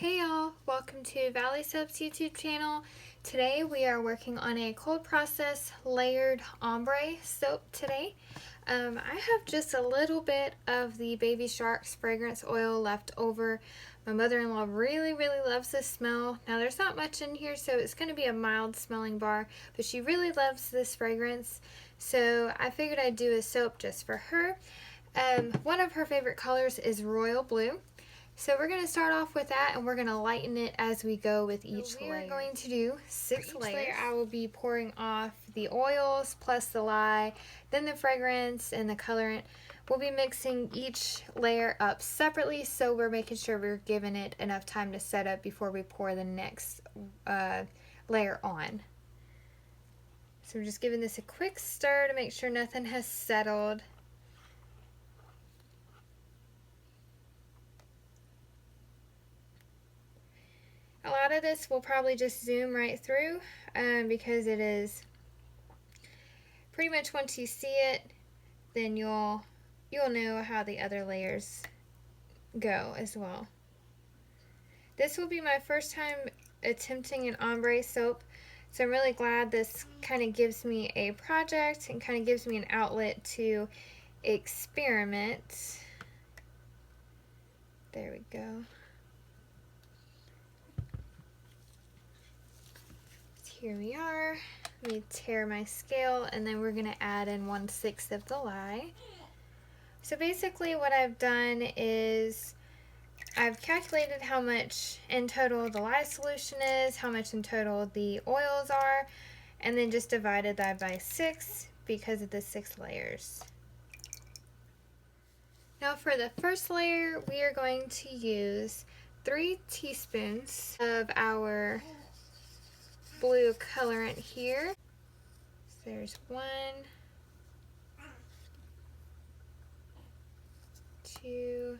Hey y'all, welcome to Valley Soap's YouTube channel. Today we are working on a cold process layered ombre soap today. I have just a little bit of the Baby Shark's fragrance oil left over. My mother-in-law really loves this smell. Now there's not much in here, so it's going to be a mild smelling bar, but she really loves this fragrance, so I figured I'd do a soap just for her. One of her favorite colors is royal blue. So we're going to start off with that, and we're going to lighten it as we go with each layer. We are going to do 6 layers. Layer I will be pouring off the oils plus the lye, then the fragrance and the colorant. We'll be mixing each layer up separately, so we're making sure we're giving it enough time to set up before we pour the next layer on. So we're just giving this a quick stir to make sure nothing has settled. A lot of this will probably just zoom right through because it is pretty much, once you see it, then you'll know how the other layers go as well. This will be my first time attempting an ombre soap, so I'm really glad this kind of gives me a project and kind of gives me an outlet to experiment. There we go. Here we are. Let me tear my scale, and then we're going to add in 1/6 of the lye. So basically what I've done is I've calculated how much in total the lye solution is, how much in total the oils are, and then just divided that by 6 because of the 6 layers. Now for the first layer, we are going to use 3 teaspoons of our blue colorant here. So there's 1, 2.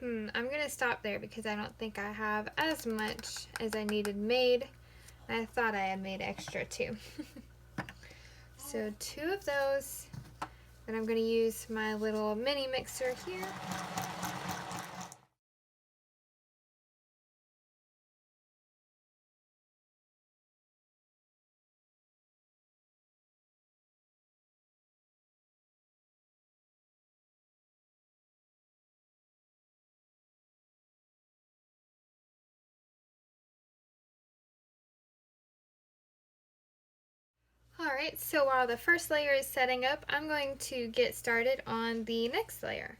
I'm gonna stop there because I don't think I have as much as I needed made. I thought I had made extra too. So 2 of those. Then I'm gonna use my little mini mixer here. Alright, so while the first layer is setting up, I'm going to get started on the next layer.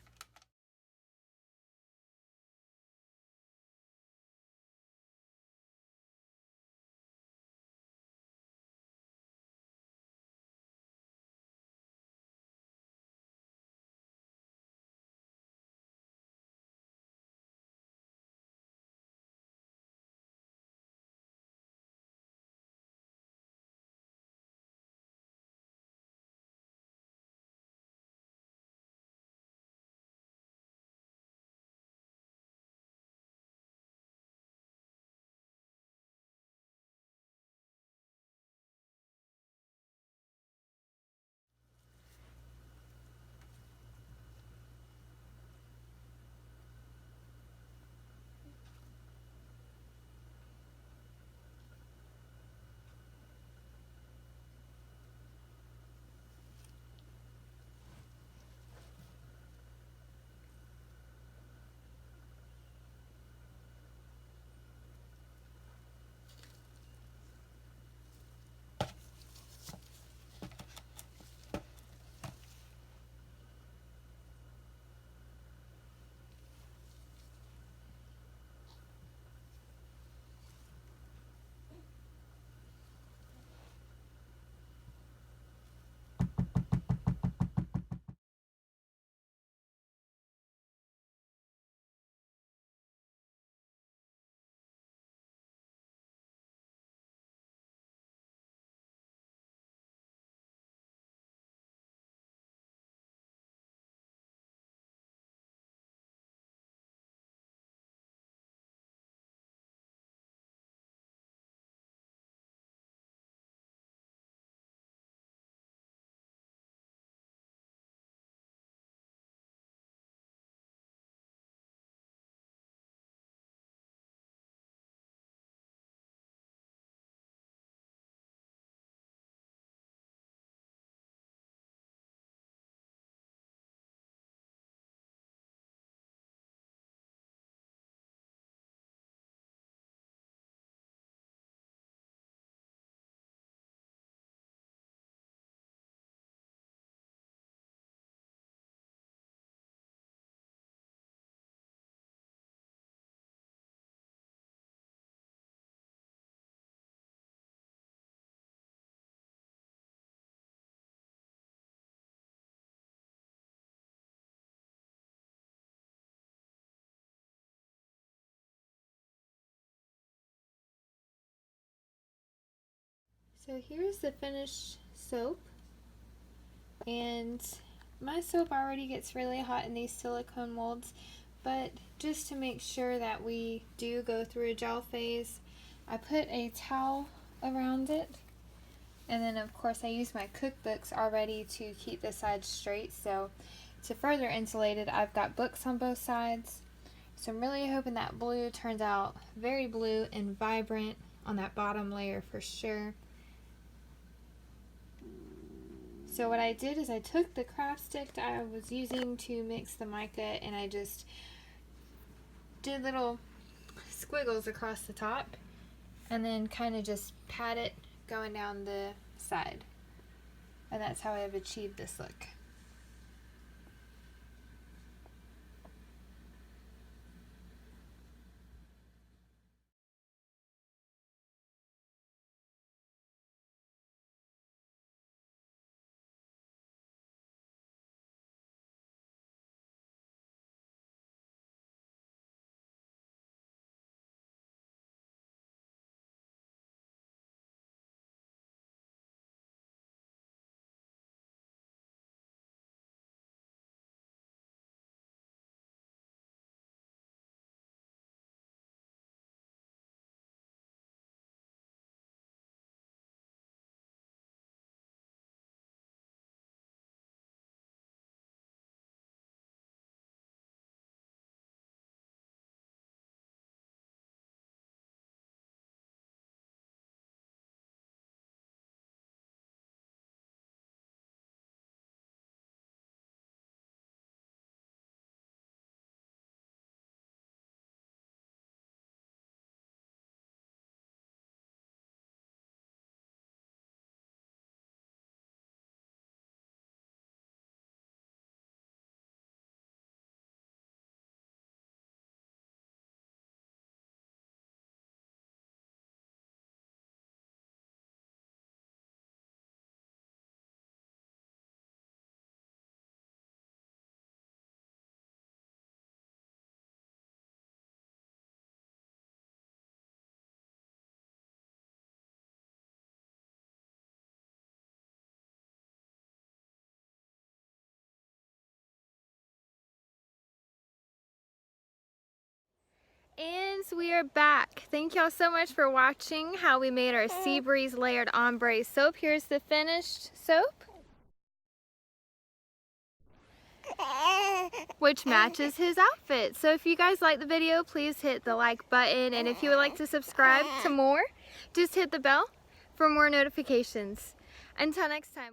So here's the finished soap, and my soap already gets really hot in these silicone molds, but just to make sure that we do go through a gel phase, I put a towel around it, and then of course I use my cookbooks already to keep the sides straight. So to further insulate it, I've got books on both sides. So I'm really hoping that blue turns out very blue and vibrant on that bottom layer for sure. So what I did is I took the craft stick that I was using to mix the mica, and I just did little squiggles across the top and then kind of just pat it going down the side. And that's how I've achieved this look. And we are back. Thank y'all so much for watching how we made our Sea Breeze layered ombre soap. Here's the finished soap, which matches his outfit. So if you guys like the video, please hit the like button, and if you would like to subscribe to more, just hit the bell for more notifications. Until next time.